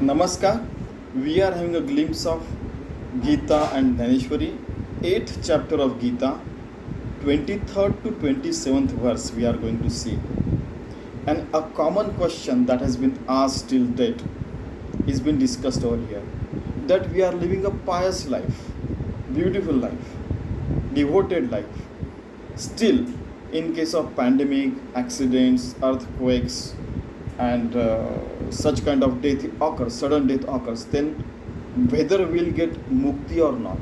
Namaskar. We are having a glimpse of Geeta and Dnyaneshwari, 8th chapter of Geeta, 23rd to 27th verse we are going to see. And a common question that has been asked till date is been discussed over here, that we are living a pious life, beautiful life, devoted life. Still, in case of pandemic, accidents, earthquakes, and such kind of death occurs, sudden death occurs, then whether we'll get mukti or not.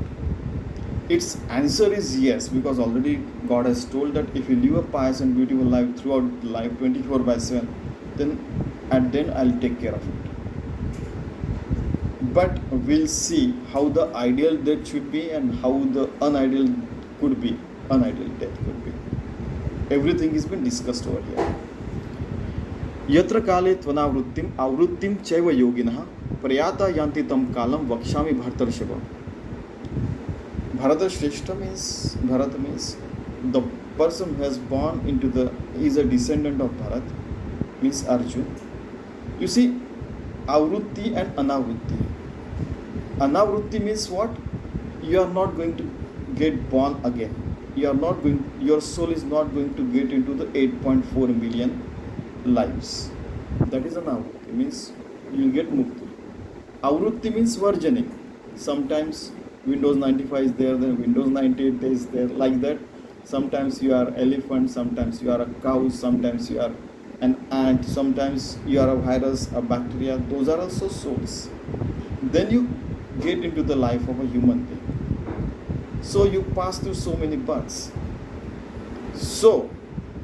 Its answer is yes, because already God has told that if you live a pious and beautiful life throughout life 24 by 7, then I'll take care of it. But we'll see how the ideal death should be and how the unideal death could be. Everything has been discussed over here. यत्र काले त्वनावृत्तिम आवृत्तिम चैव योगिनः प्रयाता यान्ति तम कालम वक्ष्यामि भरतर्षभ. Bharat means the person who has born into he is a descendant of Bharat, means Arjun. You see, avrutti and anavrutti. Anavrutti means what? You are not going to get born again. Your soul is not going to get into the 8.4 million lives. That is anavrutti, means you will get mukti. Avrutti means varjaning. Sometimes Windows 95 is there, then Windows 98 is there, like that. Sometimes you are elephant, sometimes you are a cow, sometimes you are an ant, sometimes you are a virus, a bacteria. Those are also souls. Then you get into the life of a human being. So you pass through so many births. So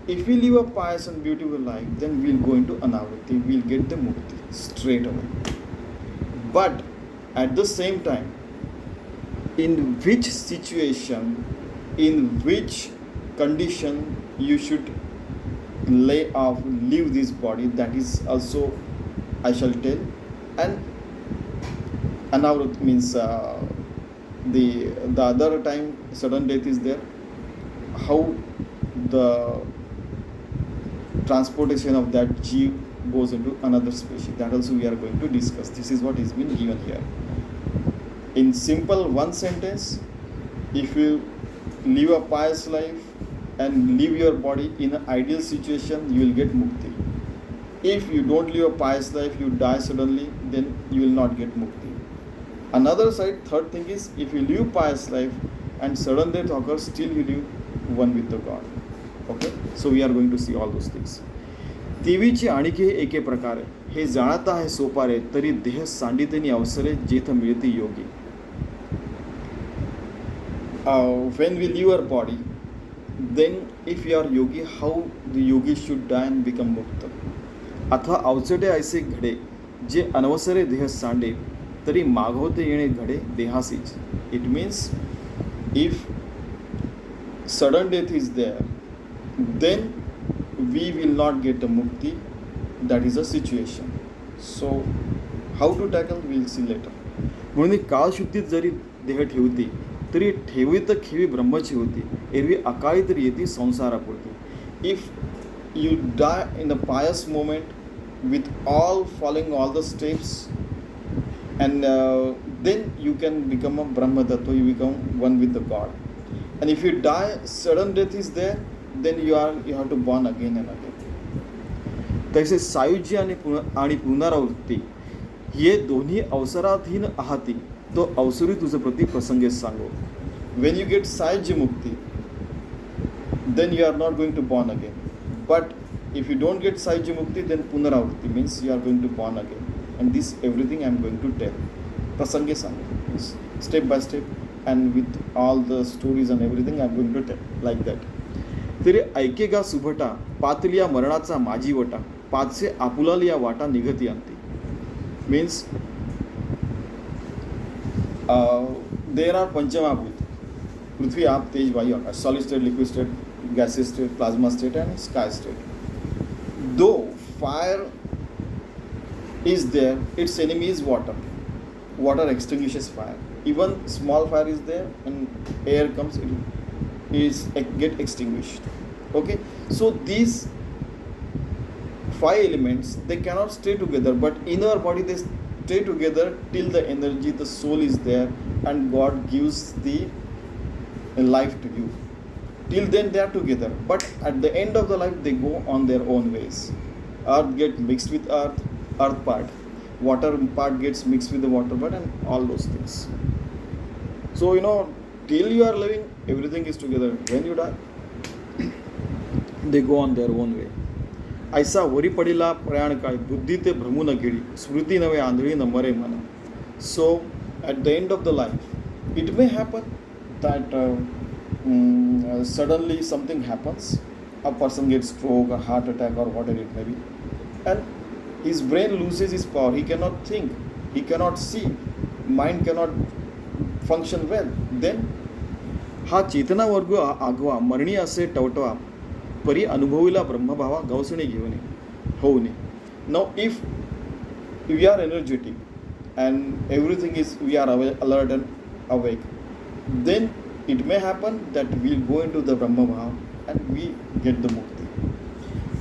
if we live a pious and beautiful life, then we'll go into anavrutti, we'll get the mukti straight away. But at the same time, in which situation, in which condition you should leave this body, that is also I shall tell. And anavrutti means the other time sudden death is there, how the transportation of that jeev goes into another species, that also we are going to discuss. This is what is been given here. In simple one sentence, if you live a pious life and live your body in an ideal situation, you will get mukti. If you don't live a pious life, you die suddenly, then you will not get mukti. Another side, third thing is, if you live pious life and sudden death occurs, still you live one with the God. Okay, so we are going to see all those things. देवीची आणिके एके प्रकारे हे जाणता है सोपारे तरी देह सांडितेनी अवसरे जेथ मिळती योगी. When we leave our body, then if you are yogi, how the yogi should die and become mukta. अथवा अवचटे ऐसे घडे जे अनवसरे देह सांडे तरी मागवते येणे घडे देहासीच. It means if sudden death is there, then we will not get a mukti. That is a situation. So how to tackle, we will see later. म्हणून काळशुद्धीत जरी देह ठेवती तरी ठेवी तर खेवी ब्रह्मची होती, एरवी अकाळी तर येती संसारापुरती. If you die in a pious moment with following all the steps, and then you can become a Brahma Tattva, you become one with the God. And if you die, sudden death is there, then you have to born again and again. तसे सायुज्य आणि पुनरावृत्ती हे दोन्ही अवसराधीन आहाती, तो अवसरी तुझं प्रति प्रसंगे सांगो. When you get सायुज्य mukti, then you are not going to born again. But if you don't get सायुज्य mukti, then punaravritti means you are going to born again. And this everything I am going to tell. Prasange सांगो, step by step, and with all the stories and everything I am going to tell like that. तरी ऐकेगा सुभटा पातलिया मरणाचा माझी वटा पाचसे आपुलालिया वाटा निघती अंती. Means there are Panchamahabhut, Prithvi, Aap, Tej, Vayu, Akash, solid state, liquid state, gaseous state, plasma state and sky state. Though fire is there, its enemy is water. Water extinguishes fire. Even small fire is there and air comes, it get extinguished. Okay, so these 5 elements, they cannot stay together, but in our body they stay together till the energy, the soul is there, and God gives the life to you. Till then they are together, but at the end of the life they go on their own ways. Earth get mixed with earth part, water part gets mixed with the water part, and all those things. So till you are living, everything is together. When you die, they go on their own way. ऐसा worry पडिला प्रयाण काय बुद्धी ते भ्रमू न गेली स्मृती नवे आंधळी न मरे मन. So at the end of the life, it may happen that suddenly something happens, a person gets stroke, a heart attack, or whatever it may be, and his brain loses its power. He cannot think, he cannot see, mind cannot function well. Then हा चेतना वर्ग आगवा मरणी असे टवटवा परी अनुभविला ब्रह्मभावा गवसणे घेऊन होऊ नये. Now if we are energetic and everything is, we are alert and awake, then it may happen that we'll go into the Brahma and we get the mukti.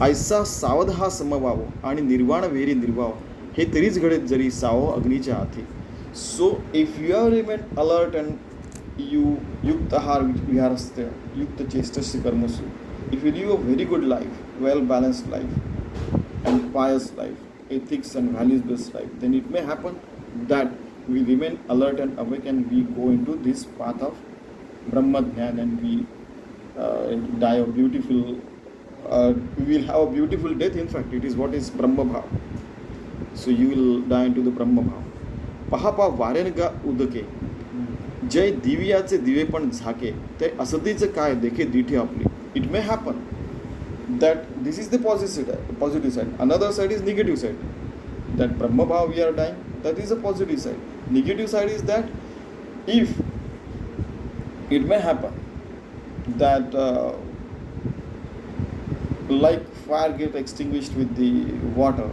ऐसा सावध हा समभाव आणि निर्वाण वेरी निर्वाव हे तरीच घडेत जरी सावो अग्नीच्या हाती. So if you are remain alert and you युक्त आहार विहारस्थ युक्त चेष्टस्य कर्मसु, if you live a very good life, well balanced life and pious life, ethics and values based life, then it may happen that we remain alert and awake and we go into this path of Brahma Dhyan, and we die a beautiful, we will have a beautiful death. In fact, it is what is Brahma Bhav. So you will die into the Brahma Bhav. पहापा वारेनगा उदके जय दिव्याचे दिवे पण झाके ते असतीचं काय देखे दिठे आपली. It may happen that this is the positive side. Another side is negative side. That Brahma Bhav we are dying, that is a positive side. Negative side is that if it may happen that like fire get extinguished with the water,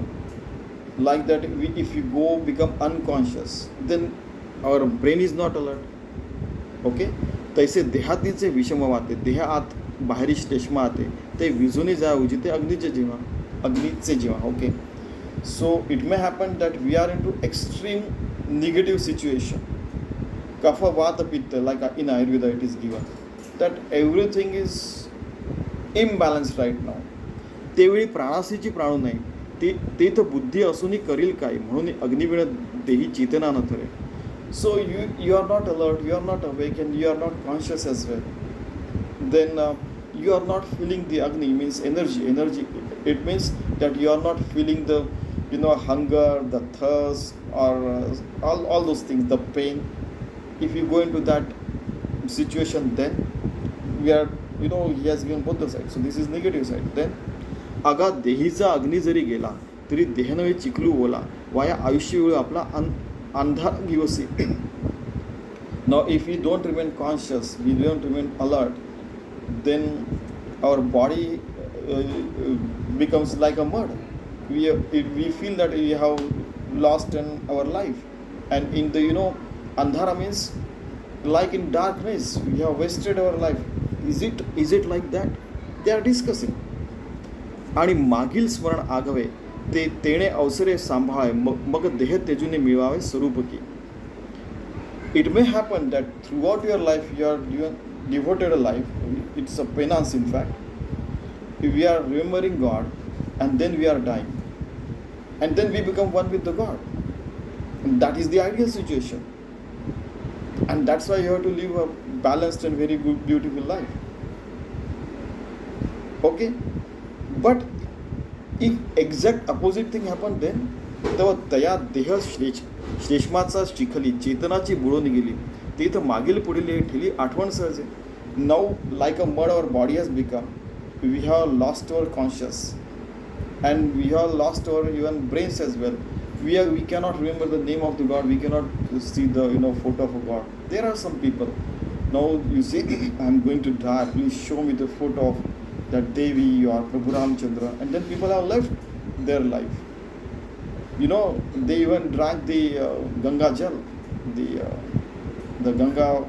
like that if you go become unconscious, then our brain is not alert. Okay, तैसे देहातीचे विषम वाते देह आत बाहेरी श्लेष्मा आते ते विजूने जाऊजी ते अग्नीचे जीवा. Okay, so it may happen that we are into extreme negative situation. Kapha vata pitta, like in Ayurveda it is given that everything is imbalanced right now. तेवेळी प्राणासीची प्राणू नाही ते तर बुद्धी असूनही करील काय म्हणून अग्निवीण देही चेतना न ठरे. So you are not alert, you are not awake, and you are not conscious as well. Then you are not feeling the agni, means energy. It means that you are not feeling the hunger, the thirst, or all those things, the pain. If you go into that situation, then we are he has given both the sides. So this is negative side. Then आगा देहीचा अग्नी जरी गेला तरी देह नव्हे चिखलू बोला via आयुष्य वेळ आपला अंधार दिवसी. Now if we don't remain conscious, we don't remain alert, then our body becomes like a mud. We feel that we have lost in our life, and in the andhara means like in darkness we have wasted our life. Is it like that? They are discussing. आणि मागील स्मरण आगवे ते तेणे अवसरे सांभाळे मग देह तेजुने मिळवावे स्वरूप की. It may happen that throughout your life you are devoted a life. It's a penance, in fact. We are remembering God, and then we are dying, and then we become one with the God. And that is the ideal situation, and that's why you have to live a balanced and very good, beautiful life. Okay, but if exact opposite thing happened, then तेव्हा तया देह श्लेष्माचा शिखली चेतनाची बुडून गेली ते इथं मागील पुढील ठेली आठवण सहज. Now like a mud our body has become, we have lost our conscious and we have lost our even brains as well. We cannot remember the name of the God, we cannot see the photo of a God. There are some people, now you say I am going to die, please show me the photo of that Devi or Prabhu Ramchandra, and then people have left their life. They even drank the Ganga Jal, the Ganga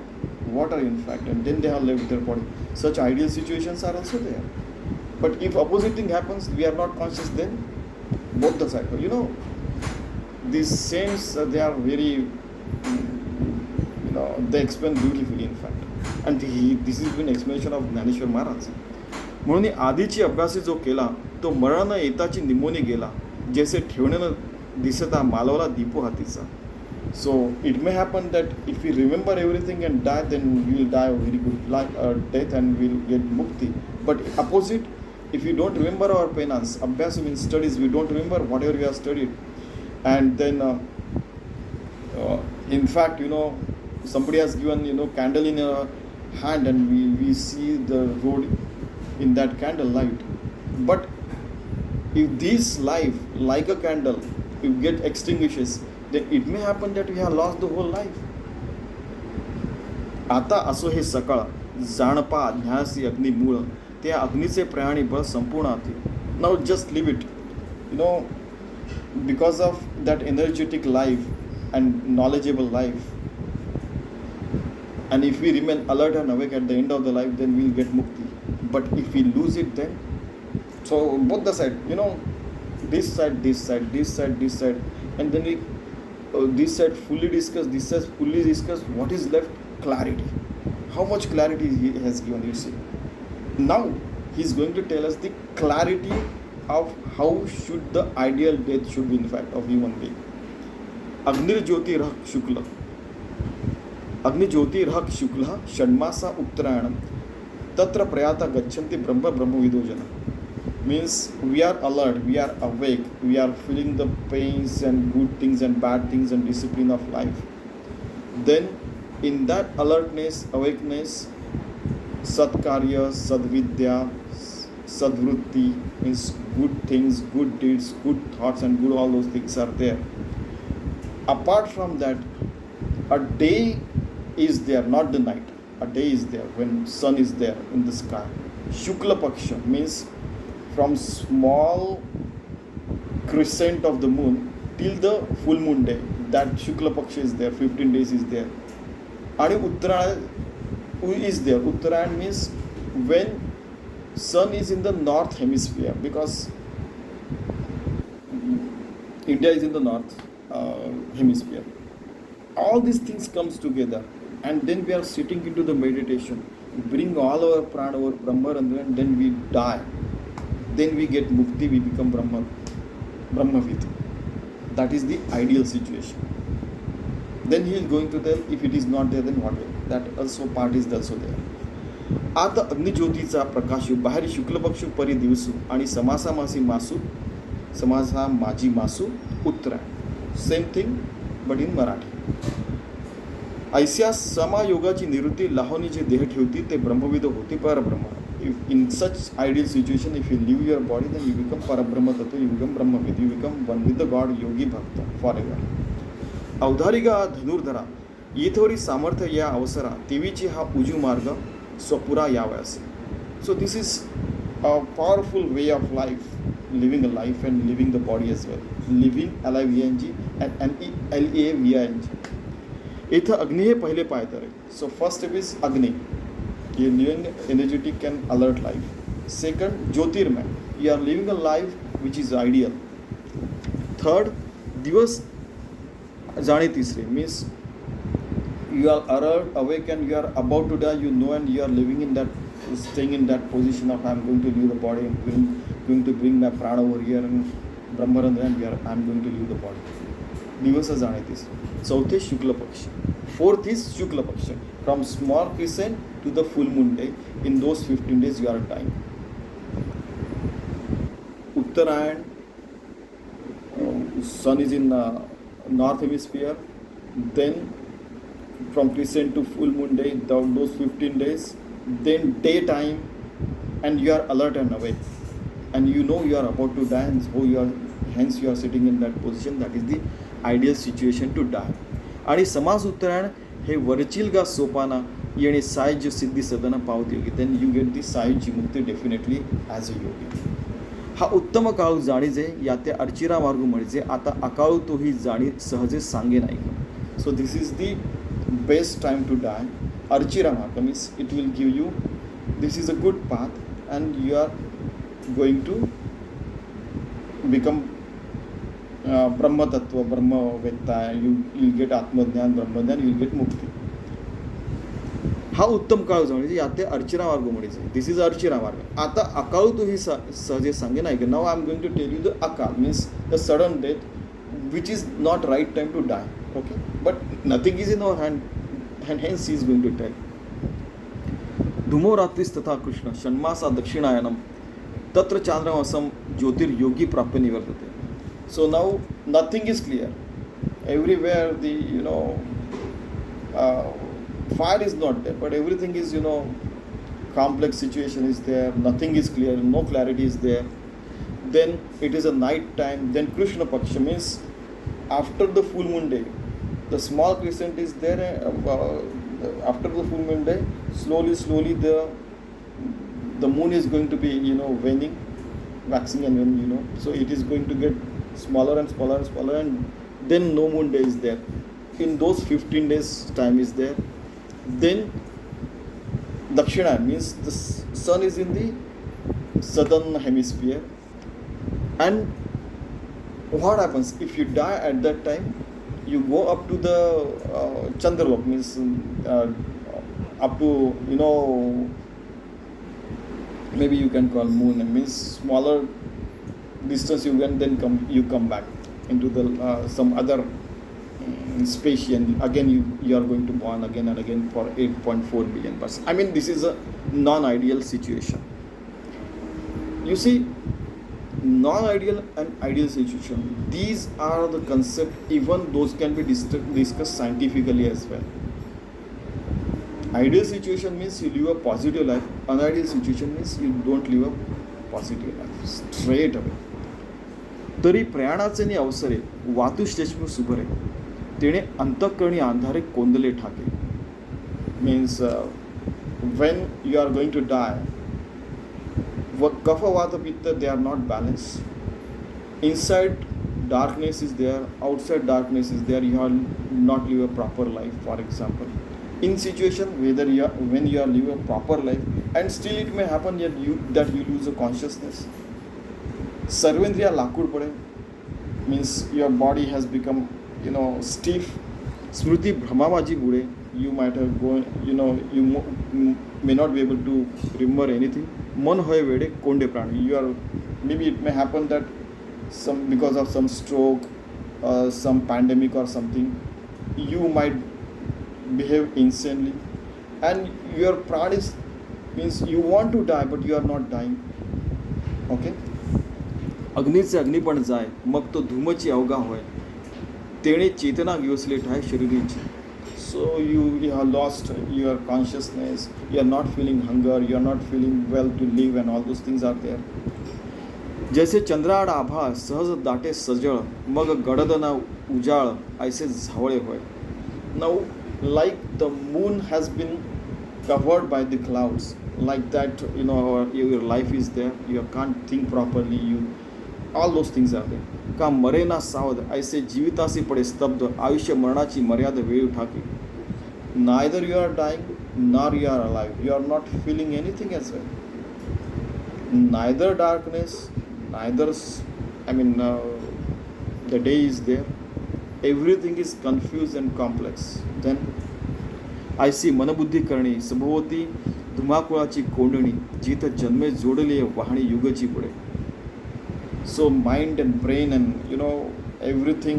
water, in fact, and then they have left their body. Such ideal situations are also there. But if opposite thing happens, we are not conscious, then both the cycle. these saints, they are very, they explain beautifully in fact. And this is an explanation of Dnyaneshwar Maharaj. म्हणून आधीची अभ्यासी जो केला तो मरण येताची pneumoniae गेला, जैसे ठेवण्यानं दिसता मालवला दीपो हातीचा. So it may happen that if we remember everything and die, then we will die a very good death and we will get mukti. But opposite, if we don't remember our penance, abhyas means studies, we don't remember whatever we have studied, and then in fact, somebody has given, candle in a hand, and we see the road in that candle light. But if this life, like a candle, if get extinguishes, then it may happen that we have lost the whole life. आता असो हे सकाळ जाणपा ध्यासी अग्नी मूळ, त्या अग्नीचे प्रयाणी बळ संपूर्ण आती. Now just leave it, because of that energetic life and knowledgeable life, and if we remain alert and awake at the end of the life, then we'll get mukti. But if we lose it, then so both the side, this side, this side, this side, this side, and then we this side fully discuss, this side fully discuss, what is left? Clarity. How much clarity he has given, you see. Now he is going to tell us the clarity of how should the ideal death should be in fact of human being. अग्नि ज्योतिर्हक शुक्ल षण्मासा उत्तरायणम तत्र प्रयाता गच्छन्ति ब्रह्मविदो जना. Means we are alert, we are awake, we are feeling the pains and good things and bad things and discipline of life. Then in that alertness, awakeness, satkarya, sadvidya, sadvrutti means good things, good deeds, good thoughts and good all those things are there. Apart from that, a day is there, not the night. A day is there when sun is there in the sky. Shukla Paksha means from small crescent of the moon till the full moon day, that Shukla Paksha is there, 15 days is there. And Uttarayan is there. Uttarayan means when sun is in the north hemisphere, because India is in the north hemisphere. All these things comes together, and then we are sitting into the meditation, bring all our prana, our Brahmarandra, and then we die. Then we get mukti, we become Brahmavid. That is the ideal situation. Then he is going to tell, if it is not there, then what will? That also part is also there. आता अग्निज्योतीचा प्रकाश बाहेर शुक्ल पक्ष परी दिवसू आणि समासा मासी मासू, समासा माझी मासू उत्तरायण. Same thing but in Marathi. ऐस्या समायोगाची निवृत्ती लाहोनी जे देह ठेवती ते ब्रह्मविद होती परब्रह्म. If in such ideal situation, if you leave your body, then you become Parabrahma Tattva, you become Brahmavid, you become one with the God, Yogi Bhakta forever. अवधारिगा धनुर्धरा येथोरी सामर्थ्य या अवसरा तेवीची हा उजू मार्ग स्वपुरा यावयास. So this is a powerful way of life, living a life and living the body as well. Living LIVING and LAVING. इथं अग्नि हे पहिले पाय तर. So first step is अग्नि. You are living energetic and alert life. Second, Jyotirmay. You are living a life which is ideal. Third, Divas Jani Tisre means you are alert, awake, and you are about to die. You know, and you are living in that, staying in that position of I am going to leave the body. I am going to bring my prana over here and Brahmarandra, and I am going to leave the body. Divas Jani Tisre. Fourth is Shukla Paksha. Fourth is Shukla Paksha. From small crescent to the full moon day, in those 15 days you are dying. Uttarayan, sun is in north hemisphere. Then from crescent to full moon day, down those 15 days. Then daytime, and you are alert and awake, and you know you are about to die, and so hence you are sitting in that position. That is the ideal situation to die. आणि समास उत्तरायण हे वरचील गा सोपाना येणे सायुज्य सिद्धी सदन पावती योगी. Then you get the सायुज्य मुक्ती definitely as a योगी. हा उत्तम काळ जाणीजे या त्या अर्चिरा मार्ग म्हणजे आता अकाळू तोही जाणी सहजे सांगे नाही. So this is the best time to die. अर्चिरा मार्ग means it will give you, this is a good path and you are going to become ब्रह्मतत्व, ब्रह्मवेत्ता, you'll get आत्मज्ञान, ब्रह्मज्ञान, you'll get मुक्ती. हा उत्तम काळ जो म्हणजे यात अर्चना मार्ग म्हणायचे. दिस इज अर्चना मार्ग. आता अकाळ तुम्ही सहजे सांगेन आहे की now I am going to tell you the अकाळ means the sudden death which is not right time to die. Okay, but nothing is in our hand and hence he is going to tell. धूमो रात्रीस तथा कृष्ण षण्मासा दक्षिणायनम तत्र चांद्रमासम ज्योतिर्योगी प्राप्य निवर्तते. So now nothing is clear. Everywhere the fire is not there, but everything is complex situation is there. Nothing is clear. No clarity is there. Then it is a night time. Then Krishna Paksha means after the full moon day, the small crescent is there. After the full moon day, slowly the moon is going to be waning, waxing and waning. So it is going to get smaller and smaller and smaller, and then no moon day is there. In those 15 days time is there. Then Dakshina means the sun is in the southern hemisphere, and what happens if you die at that time? You go up to the Chandralok means up to maybe you can call moon means smaller distance. You can then come back into the some other space, and again you are going to born again and again for 8.4 billion years. I mean, this is a non-ideal situation. You see, non-ideal and ideal situation, these are the concept, even those can be discussed scientifically as well. Ideal situation means you live a positive life. Unideal situation means you don't live a positive life straight away. तरी प्रयाणाचे नि अवसरे वातुश्लेष्म सुभरे तेणे अंतःकरणी अंधारे कोंदले ठाके. Means when you are going to die, kapha vata pitta, they are not balanced. Inside darkness is there, outside darkness is there. You are not live a proper life. For example, in situation when you are live a proper life, and still it may happen that you lose a consciousness. सर्वेंद्रिया लाकूड पडे means your body has become stiff. स्मृती भ्रमाबाजी बुडे. You might have go you may not be able to remember anything. मन होय वेडे कोंडे प्राणी. You are may be it may happen that some because of some stroke, some pandemic or something, you might behave insanely, and your prana is means you want to die but you are not dying. Okay. अग्नीचे अग्निपण जाय मग तो धूमची अवघा होय तेणे चेतना विवसले ठाय शरीरीची. So you have lost your consciousness, you are not feeling hunger, you are not feeling well to live, and all those things are there. जैसे चंद्राड आभा सहज दाटे सजळ मग गडदना उजाळ ऐसे झावळे होय. Now like the moon has been covered by the clouds, like that your life is there, you can't think properly, all those things are there. का मरे ना सावध ऐसे जीवितासी पडे स्तब्ध आयुष्य मरणाची मर्यादा वेळी ठाकी. Neither you are dying nor you are alive, you are not feeling anything as well. Neither darkness, neither the day is there. Everything is confused and complex. Then I see मनबुद्धी करणी सभोवती धुमाकुळाची कोंडणी जिथ जन्मे जोडले वाहणी युगची पुढे. So mind and brain and everything,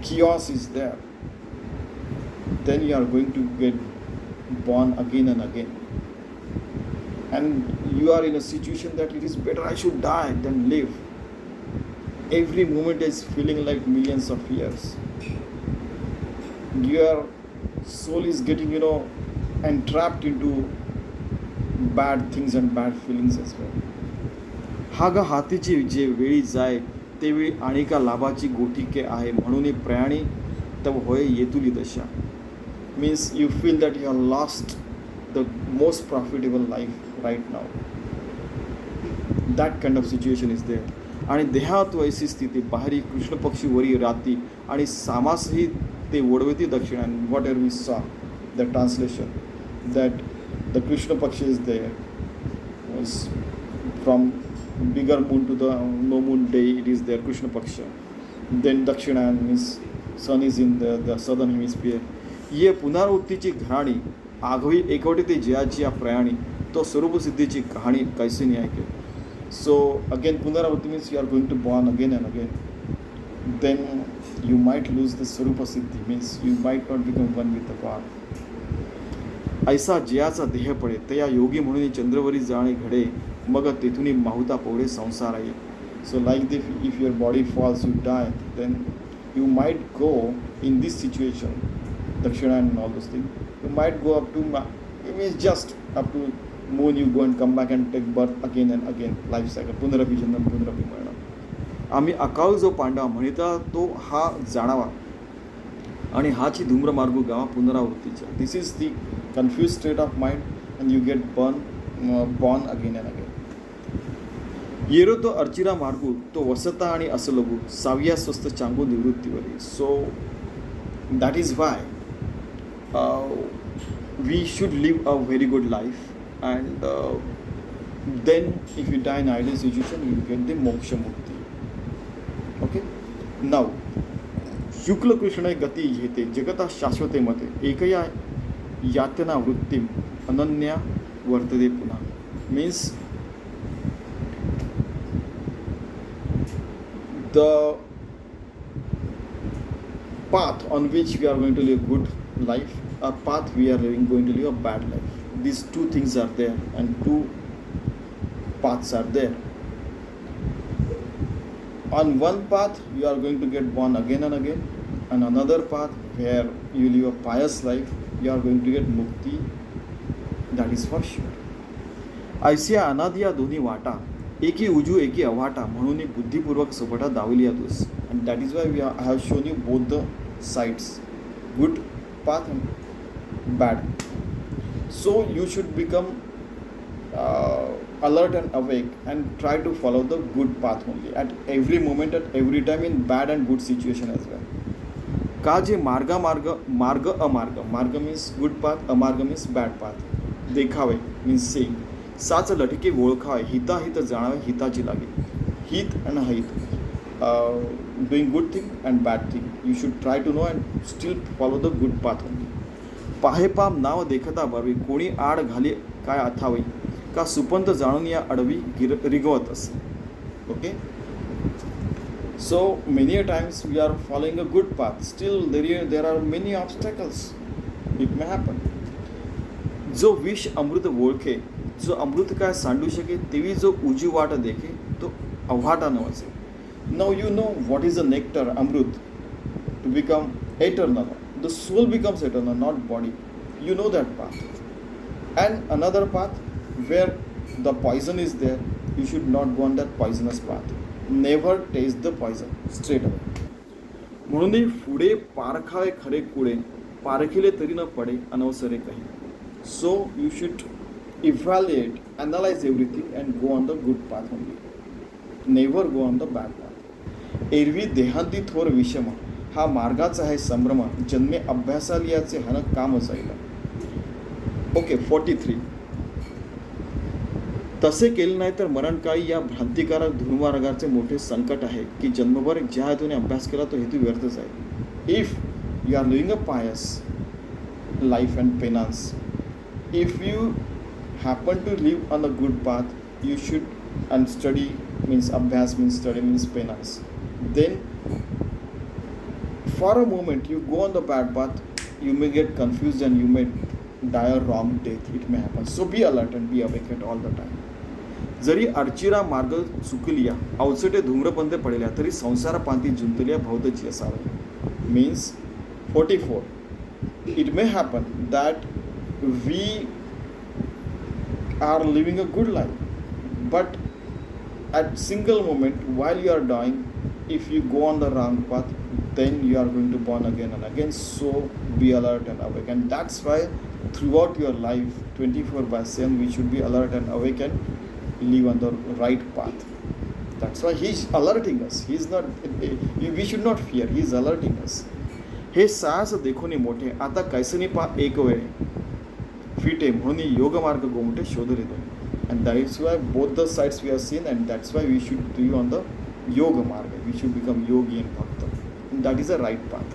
chaos is there. Then you are going to get born again and again, and you are in a situation that it is better I should die than live. Every moment is feeling like millions of years. Your soul is getting entrapped into bad things and bad feelings as well. हा ग हातीची जे वेळी जाय तेवेळी आणिका लाभाची गोठीके आहे म्हणून प्रयाणी तव होय येतुली दशा. Means you feel that you are lost the most profitable life right now. That kind of situation is there. आणि देहात वैसी स्थिती बाहेरी कृष्ण पक्षी वरी राती आणि सामासही ते ओढवती दक्षिण. And whatever we saw the translation that the Krishna paksha is there from bigger moon to the no moon day, it is there Krishna Paksha. Then dakshinayan means sun is in the southern hemisphere. ये पुनरावृत्तीची घराणी आगवी एकवटे ते जयाची या प्रयाणी तो स्वरूपसिद्धीची कहाणी कैसे नाही ऐके. So again पुनरावृत्ती means you are going to born again and again. Then you might lose the swaroopsiddhi means you might not become one with the god. ऐसा जयाचा देह पडे तया योगी म्हणून चंद्रवरी जाणे घडे मग तेथून माहुता पोळे संसार आहे. So like this, if your body falls, you die, then you might go in this situation, Dakshina and all those things. You might go up to, it means just up to moon, you go and come back and take birth again and again, life cycle, पुनरपि जन्म पुनरपि मरण. आम्ही अकाळ जो पांडवा म्हणता तो हा जाणावा आणि हाची धूम्रमार्ग गावा पुनरावृत्तीच्या. This is the confuse state of mind and you get born again and again. येरो तो अर्चिरा मार्गू तो वसता आणि असलगू साव्या स्वस्त चांगू निवृत्तीवरी. So that is why we should live a very good life and then if you die in ideal situation you get the moksha mukti. Okay. नाव शुक्ल कृष्ण गती घेते जगता शाश्वते मते एकया यातना वृत्तीम अनन्या वर्तते पुन्हा. Means the path on which we are going to live a good life, a path we are going to live a bad life. These two things are there and two paths are there. On one path you are going to get born again and again, and another path where you live a pious life you are going to get mukti. That is for sure. ऐसिया अनादिया दोन्ही वाटा एकी उजू एकी अवाटा म्हणून बुद्धिपूर्वक सोपटा दावली यातूस. And that is why we I have shown you both the sides, good path and bad. So you should become alert and awake and try to follow the good path only at every moment, at every time, in bad and good situation as well. का जे मार्ग अमार्ग, मार्ग means good path, अमार्ग means bad path. देखावे means seeing. साच लटके ओळखावे हिताहित जाणावे हिताची लागे. हित अँड हित, doing good thing and bad thing you should try to know and still follow the good path only. पाहे पाम नाव देखता बरवी कोणी आड घाली काय अथावी का सुपंत जाणून या अडवी रिगवत असे. Okay. So many a times we are following a good path, still there are many obstacles. It may happen. जो विष अमृत ओळखे, जो अमृत काय सांडू शके तेवी जो उजी वाट देखे तो अव्हाटा न वचे. Now you know what is the nectar amrit to become eternal. The soul becomes eternal, not body. You know that path. And another path where the poison is there, you should not go on that poisonous path. Never taste the poison straight away. म्हणून पुढे पारखावे खरे कुळे पारखिले तरी न पडे अनवसरे काही. So you should evaluate, analyze everything and go on the good path only. Never go on the bad path. एरवी देहांती थोर विषम हा मार्गाचा आहे संभ्रम जन्मे अभ्यासालियाचे हन काम जाईल. ओके. 43. तसे केले नाही तर मरणकाळी या भ्रांतिकारक धुर्मार्गाचे मोठे संकट आहे की जन्मभर ज्या हेतूने अभ्यास केला तो हेतू व्यर्थच आहे. If you are living a pious life and penance, if you happen to live on a good path you should and study means abhyas means study means penance, then for a moment you go on the bad path, you may get confused and you may die a wrong death. It may happen. So be alert and be awake at all the time. जरी अर्चिरा मार्ग चुकलिया अवचटे धूम्रपंथे पडल्या तरी संसार पांती जुंतलिया भवतची असावे. Means 44. It may happen that we are living a good life, but at single moment while you are dying, if you go on the wrong path, then you are going to born again and again. So be alert and awake. And that's why throughout your life 24/7 we should be alert and awake and live on the right path. That's why he is alerting us. He is not, we should not fear. He is alerting us. हे साहस देखोनी मोठे आता कैसनी पा एक वेळ फिटे म्हणून योग मार्ग गोमटे शोध रे दोन. And that is why both the sides we have seen, and that's why we should be on the yog marg, we should become yogi and bhakt. That is a right path.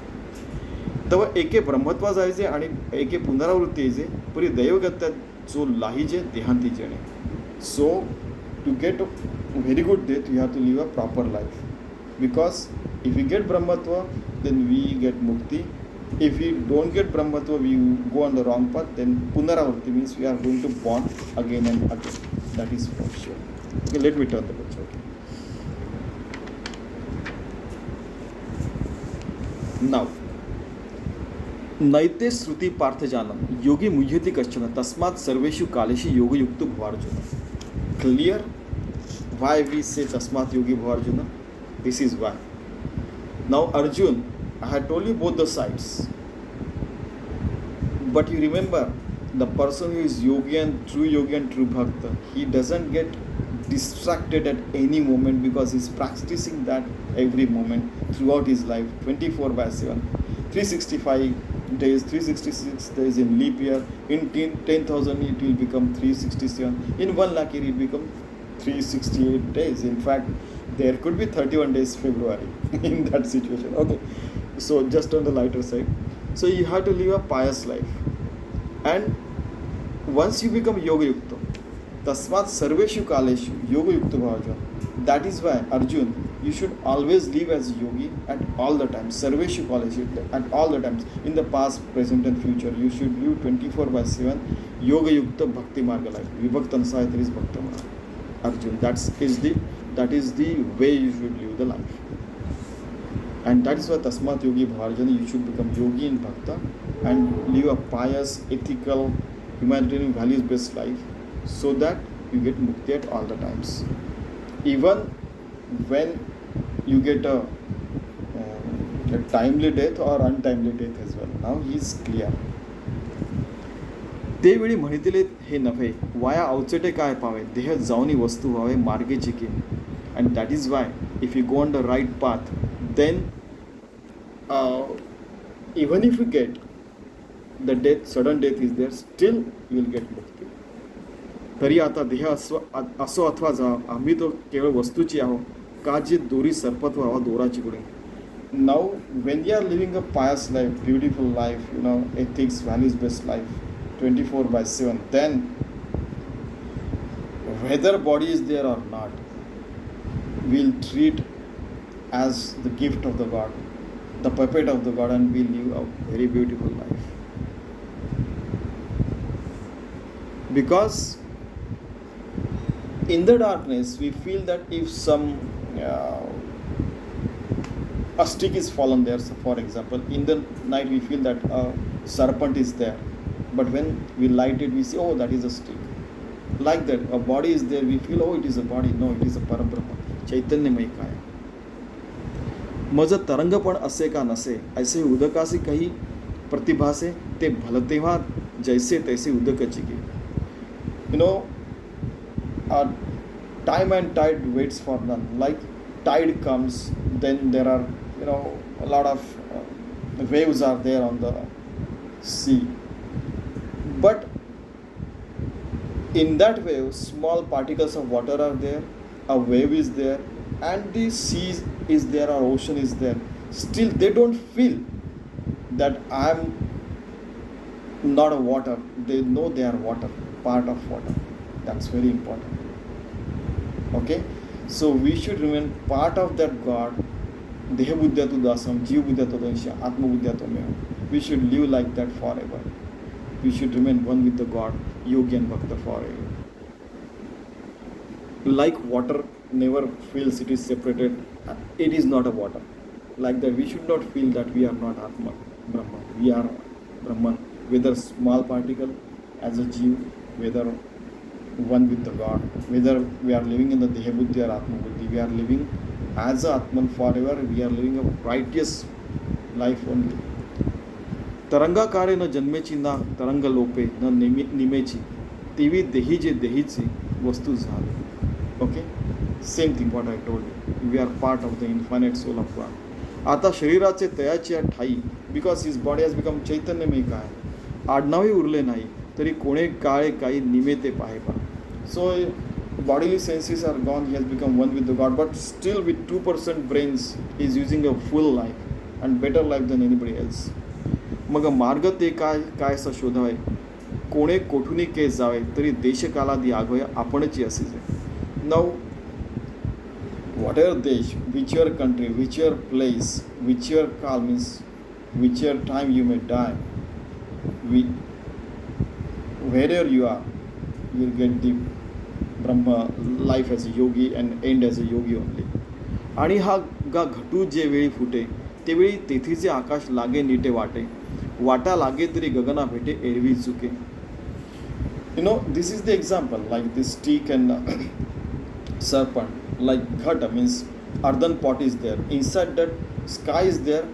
तेव्हा एके ब्रह्मत्वा जायचे आणि एके पुनरावृत्ती यायचे परी दैवगत्यात जो लाहीजे देहांती जेणे. So to get a very good death you have to live a proper life. Because if you get brahmatva then we get mukti. If we don't get Brahmatva, we go on the wrong path, then Punaravarti means we are going to born again and again. That is for sure. Okay, let me turn the page. Okay. Now, नैते श्रुति पार्थ जानम योगी मुह्यति कश्चन तस्मात् सर्वेषु कालेषु योगयुक्तो भवार्जुन. Clear why we say tasmat yogi bhavarjuna? This is why. Now Arjun, I had told you both the sides. But you remember, the person who is yogi and true bhakta, he doesn't get distracted at any moment because he's practicing that every moment throughout his life, 24/7, 365 days, 366 days in leap year. In 10,000 it will become 367. In 1 lakh year it will become 368 days. In fact, there could be 31 days February in that situation. Okay. So just on the lighter side, so you have to live a pious life, and once you become yoga yukta, tasmat sarveshu kaleshu yoga yukta bhavajana. That is why Arjun, you should always live as yogi at all the times. Sarveshu kaleshu, at all the times, in the past, present and future, you should live 24/7 yoga yukta bhakti marga life. Vibhaktan sahayatri is bhakta marga. Arjun, that is the way you should live the life. And that is why tasmat yogi bhavarjana, you should become yogi and bhakta and live a pious, ethical, humanitarian, values based life, so that you get mukti at all the times. Even when you get a timely death or untimely death as well. Now he is clear. तेवेळी म्हणितले हे नव्हे via अवचटे काय पावे देह जाऊनी वस्तू व्हावे मार्गे जिके. And that is why if you go on the right path, then even if you get the death, sudden death is there, still you will get mukti. तरी आता देह असो अथवा जा आम्ही तो केवळ वस्तूची आहो का जी दोरी सरपत व्हावा दोराची गुणी. Now when you are living a pious life, beautiful life, ethics, values based life, 24/7, then whether body is there or not, we'll treat as the gift of the God, the puppet of the God, and we live a very beautiful life. Because in the darkness, we feel that if a stick is fallen there, so for example, in the night we feel that a serpent is there, but when we light it, we see, oh, that is a stick. Like that, a body is there, we feel, oh, it is a body. No, it is a Parabrahma, चैतन्यमय काय. मज तरंग पण असे का नसे ऐसे उदकासी काही प्रतिभासे ते भल तेव्हा जैसे तैसे उदक चिके. Time and tide waits for none. Like tide comes, then there are a lot of waves are there on the sea, but in that wave small particles of water are there, a wave is there, and the sea is there or ocean is there. Still they don't feel that I am not a water. They know they are water, part of water. That's very important. Okay, so we should remain part of that God. Deha buddhyato dasam, jiva buddhyato dansya, atma buddhyato meva. We should live like that forever. We should remain one with the God, yogi and bhakta forever. Like water never feels it is separated, it is not a water. Like that, we should not feel that we are not Atma, Brahman. We are Brahman, whether small particle as a jiva, whether one with the God, whether we are living in the Deha Buddhi or Atma Buddhi, we are living as a Atman forever. We are living a righteous life only. तरंगा काळे न जन्मेची ना तरंग लोपे न निमेची तेवी देही जे देहीची वस्तू झाली. Okay, same thing what I told you. We are part of the infinite soul of god. आता शरीराचे तयाची ठाई, because his body has become चैतन्यमय काय आडनावी उरले नाही तरी कोणे काळे काही निमेते पाहे पा. सो bodily senses are gone, he has become one with the God, but still with 2% brains, he is using a full life and better life than anybody else. मग मार्ग ते काय काय असा शोधावे, कोणे कोठुनी केस जावे, तरी देशकालादी आगोय आपणची असेच. नाव whatever desh, whichever country, whichever place, whichever kal means whichever time you may die, wherever you are, you will get the Brahma life as a yogi and end as a yogi only. आणि हा गा घटू जे वेळी फुटे, तेवेळी तेथीचे आकाश लागे नीटे वाटे, वाटा लागे तरी गगना भेटे एरवी चुके. This is the example, like this stick and serpent. Like ghata means earthen pot is there, inside that sky is there,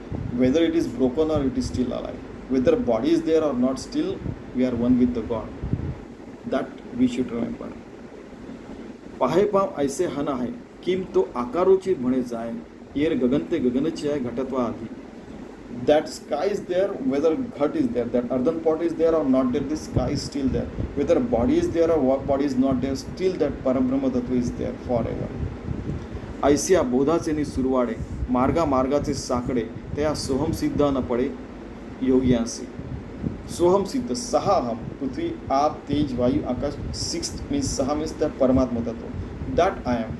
whether it is broken or it is still alive, whether body is there or not, still we are one with the God. That we should remember. पाहे पाव ऐसे हन आहे, किम तो आकारोची म्हणे जाय, येर गगनते गगनची आहे घटत्वा आधी. That sky is there, whether ghat is there, that earthen pot is there or not there, this sky is still there. Whether body is there or body is not there, still that Parabrahma Tattva is there forever. ऐसिया बोधाचे नि सुरवाडे, मार्गा मार्गाचे साकडे, त्या सोहम सिद्ध न पडे योगियांसी. सोहम सिद्ध, सहा हम, पृथ्वी आप तेज वायु आकाश. 6 means saha means that Paramatma Tattva, that I am,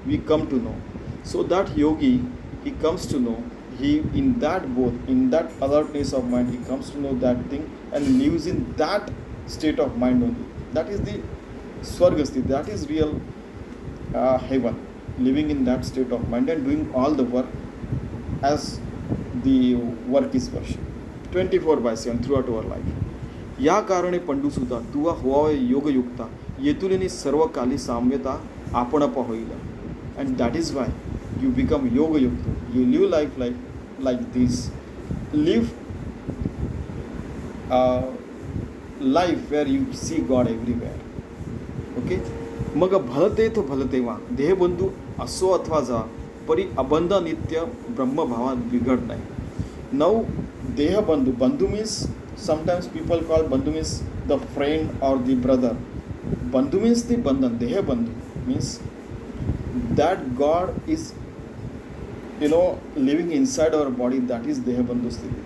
we come to know. So that yogi, he comes to know, he in that both, in that alertness of mind, he comes to know that thing and lives in that state of mind only. That is the Swargasti, that is real heaven, living in that state of mind and doing all the work as the work is worship 24/7 throughout our life. या कारणे पंडुसुता तुवा होवावे योगयुक्ता, येतुलिनी सर्व काली साम्यता आपणप होईल. And that is why you become yoga yukta. You live life like this. Live life where you see God everywhere. Okay? मग भलते तो भलते वा, देहबंधू असो अथवा जा, परी अबंध नित्य ब्रह्मभावात बिघड नाही. Now देहबंधू, Bandhu means sometimes people call bandhu means the friend or the brother. Bandhu means the bandhan. Dehebandhu means that God is living inside our body. That is Dehebandhu sthiti.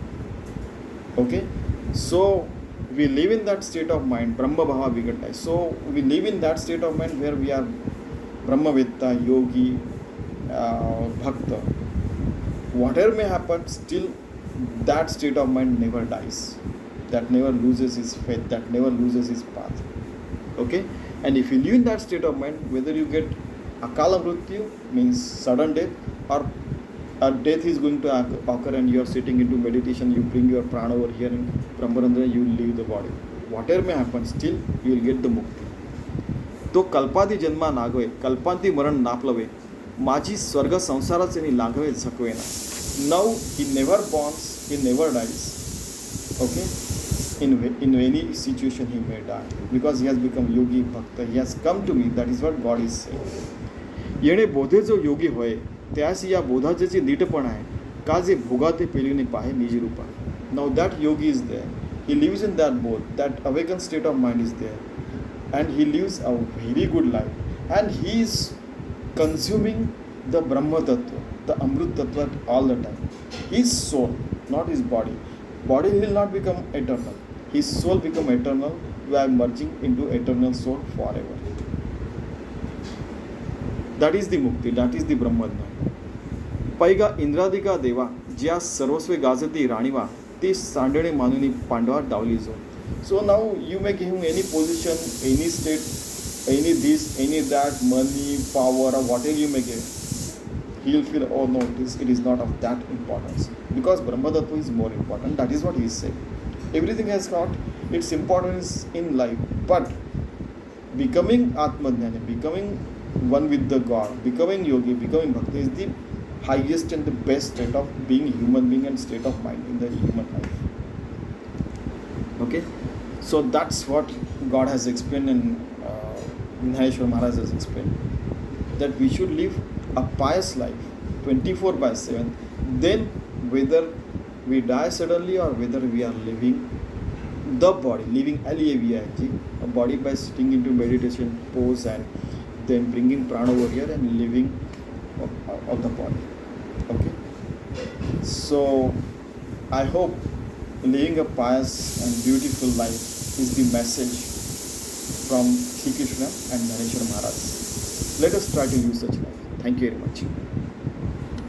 Okay, so we live in that state of mind, Brahma Bhava Vigatai. So we live in that state of mind where we are Brahmavitta, Yogi, Bhakta. Whatever may happen, still that state of mind never dies. That never loses his faith, that never loses his path. Okay, and if you live in that state of mind, whether you get Akala Mrityu means sudden death, or a death is going to occur and you are sitting into meditation, you bring your prana over here in Brahmarandra, you will leave the body. Whatever may happen, still you will get the mukti. तो कल्पादी जन्मा नागवे, कल्पांती मरण नापलवे, माझी स्वर्ग संसाराचे नि लाघवे झकवे ना. Now he never borns, he never dies. Okay, in any situation he may die, because he has become yogi bhakta. He has come to me. That is what God is saying. येणे बोधे जो योगी होय, त्यास या बोधाचे जे नीटपण आहे, का जे भोगाते पेलीने पाहे निज रूपा. Now that yogi is there. He lives in that both. That awakened state of mind is there, and he lives a very good life. And he is consuming the Brahma Tattva, the Amrit Tattva all the time. His soul, not his body. Body will not become eternal. His soul become eternal. We are merging into eternal soul forever. That is the mukti, that is the Brahmadna. पैगा इंद्रादिका देवा, ज्या सर्वस्वे गाजती राणीवा, ते सांडणे मानुनी पांडवा डावली जो. So now you may give him any position, any state, any this, any that, money, power, or whatever you may give. He will feel, oh no, it is not of that importance. Because Brahma Tattva is more important. That is what he is saying. Everything has got its importance in life. But becoming Atmadhyani, becoming one with the God, becoming yogi, becoming bhakti is the highest and the best state of being human being and state of mind in the human life. Okay, so that's what God has explained and Dnyaneshwari Maharaj has explained, that we should live a pious life 24/7. Then whether we die suddenly or whether we are living the body, living LAVIG, a body by sitting into meditation pose and then bringing prana over here and living of the body. Okay, so I hope living a pious and beautiful life is the message from Sri Krishna and Dnyaneshwari Maharaj. Let us try to live such life. Thank you very much.